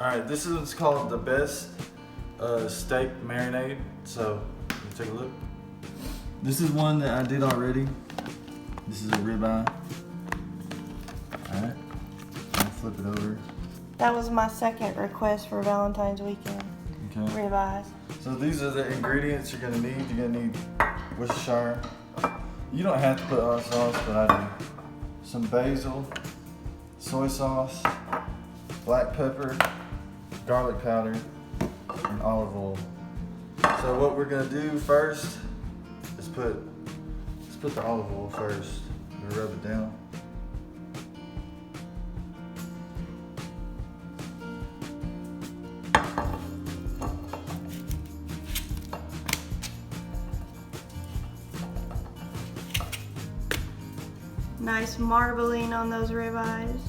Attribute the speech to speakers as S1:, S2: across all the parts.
S1: Alright, this one's called the best steak marinade. So, let's take a look. This is one that I did already. This is a ribeye. Alright, I'll flip it over.
S2: That was my second request for Valentine's weekend.
S1: Okay.
S2: Ribeyes.
S1: So these are the ingredients you're gonna need. You're gonna need Worcestershire. You don't have to put hot sauce, but I do. Some basil, soy sauce, black pepper, garlic powder, and olive oil. So what we're gonna do first is let's put the olive oil first. We're gonna rub it down.
S2: Nice marbling on those ribeyes.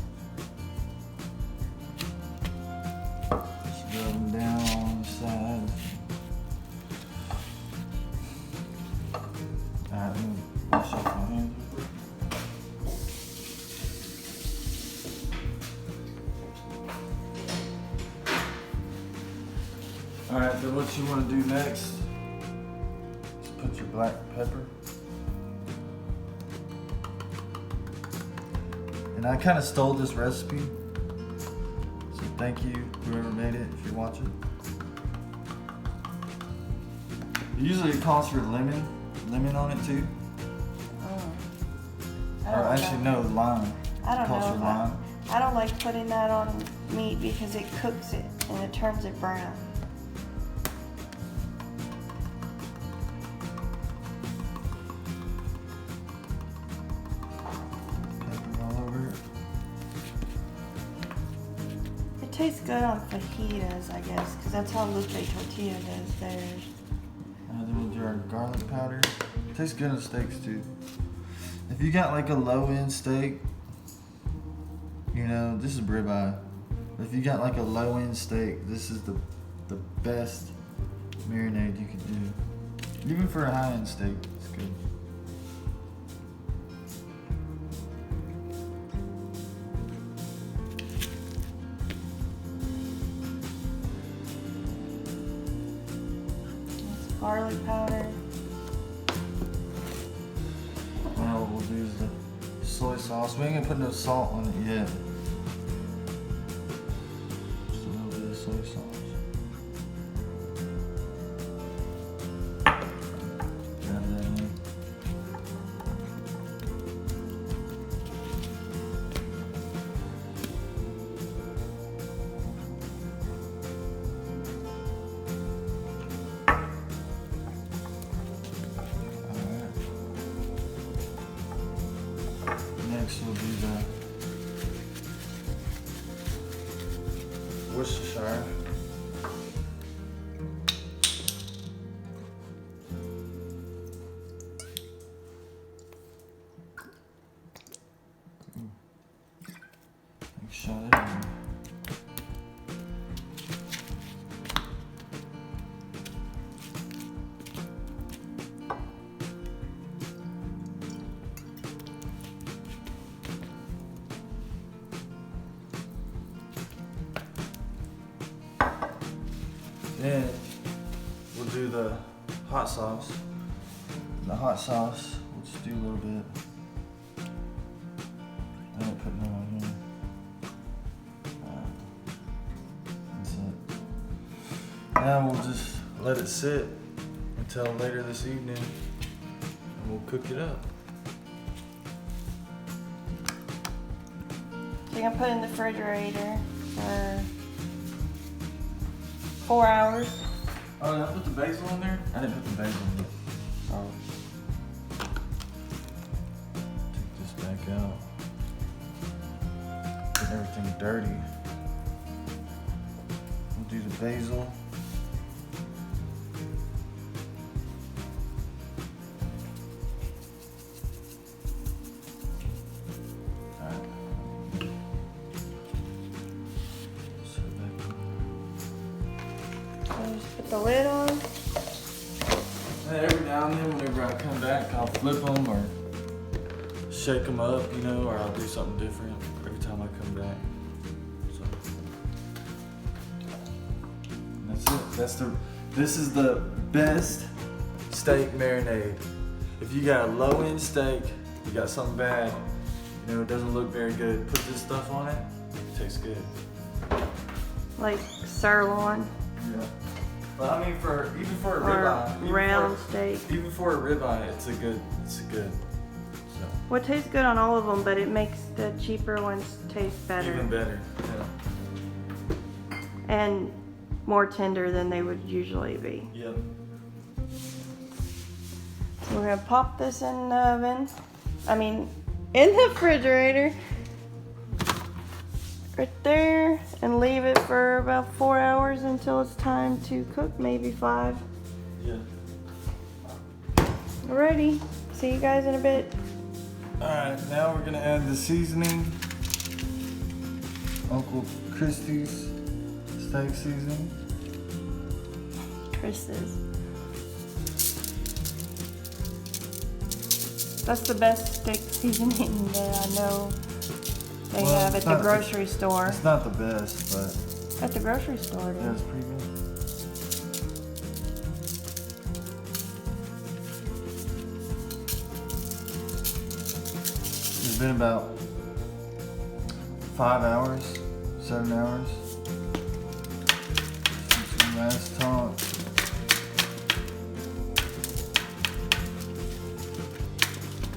S1: Just rub them down on the side. Alright, let me wash off my hands. Alright, then what you want to do next is put your black pepper. And I kind of stole this recipe, so thank you whoever made it if you're watching. Usually it calls for lemon on it too. Or actually no, lime.
S2: I don't
S1: It calls
S2: know.
S1: for lime.
S2: I don't like putting that on meat because it cooks it and it turns it brown.
S1: Pepper all over it.
S2: It tastes good on fajitas, I guess, because that's how Lupe Tortilla does theirs.
S1: Then we'll do our garlic powder. Tastes good on steaks too. If you got like a low end steak, you know, this is ribeye. But if you got like a low end steak, this is the best marinade you could do. Even for a high end steak, it's good.
S2: Garlic powder.
S1: Now what we'll do is the soy sauce. We ain't gonna put no salt on it yet. Just a little bit of soy sauce. Grab that in. Next will be the Worcestershire. Take a shot of it. Then we'll do the hot sauce. The hot sauce, we'll just do a little bit. I don't put none on here. That's it. Now we'll just let it sit until later this evening and we'll cook it up.
S2: So you're gonna put it in the refrigerator for 4 hours.
S1: Oh, did I put the basil in there? I didn't put the basil in it. Sorry. Take this back out. Get everything dirty. We'll do the basil.
S2: Just put the lid on.
S1: And every now and then, whenever I come back, I'll flip them or shake them up, or I'll do something different every time I come back. So. This is the best steak marinade. If you got a low-end steak, you got something bad, you know, it doesn't look very good, put this stuff on it, it tastes good.
S2: Like sirloin.
S1: Yeah. But I mean, even for a
S2: Or
S1: ribeye,
S2: round steak.
S1: even for a ribeye, it's a good. So
S2: Well, it tastes good on all of them, but it makes the cheaper ones taste better.
S1: even better. Yeah.
S2: And more tender than they would usually be.
S1: Yep.
S2: So we're gonna pop this in the oven. In the refrigerator. Right there. And leave it for about 4 hours until it's time to cook, maybe 5.
S1: Yeah.
S2: Alrighty. See you guys in a bit.
S1: Alright, now we're gonna add the seasoning. Uncle Christie's steak seasoning.
S2: Chris's. That's the best steak seasoning that I know they
S1: Well,
S2: have at
S1: it's
S2: the
S1: not-
S2: grocery store.
S1: It's not the best, but
S2: At the grocery store,
S1: yeah,
S2: dude.
S1: it's pretty good. It's been about 5 hours, 7 hours since we last talked.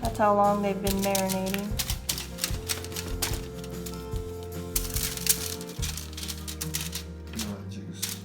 S2: That's how long they've been marinating.
S1: Juice.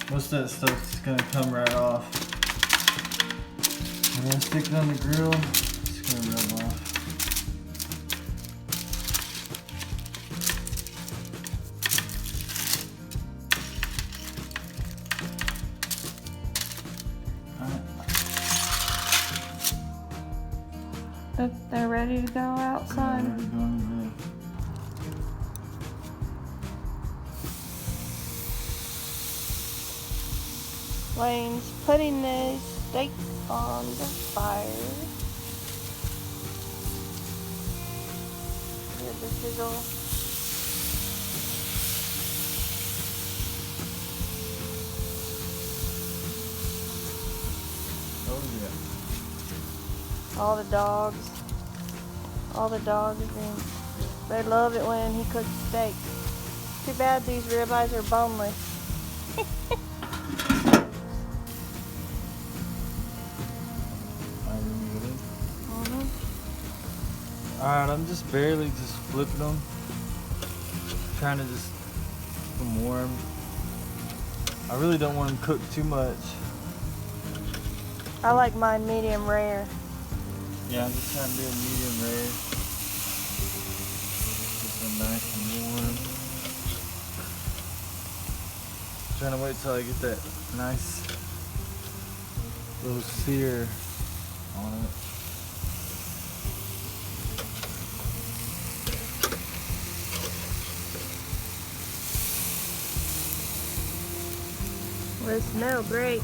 S1: Most of that stuff's gonna come right off. We're gonna stick it on the grill. It's gonna rub off.
S2: They're ready to go outside.
S1: Already going in there.
S2: Wayne's putting the steak on the fire. Here's the sizzle.
S1: Oh yeah.
S2: All the dogs, and they love it when he cooks steak. Too bad these ribeyes are boneless.
S1: Alright, I'm just barely just flipping them. Trying to just keep them warm. I really don't want them cooked too much.
S2: I like mine medium rare.
S1: Yeah, I'm just trying to do a medium rare. Get them nice and warm. Trying to wait till I get that nice little sear on it.
S2: Well, it smells great.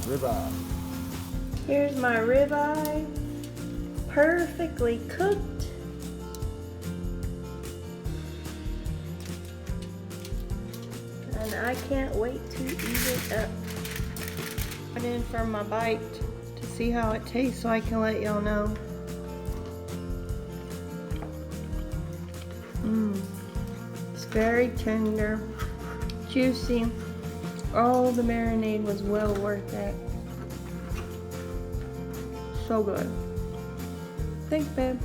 S1: Ribeye.
S2: Here's my ribeye, perfectly cooked. And I can't wait to eat it up. Put in for my bite to see how it tastes so I can let y'all know. It's very tender, juicy. All the marinade was well worth it. So good. Thanks, babe.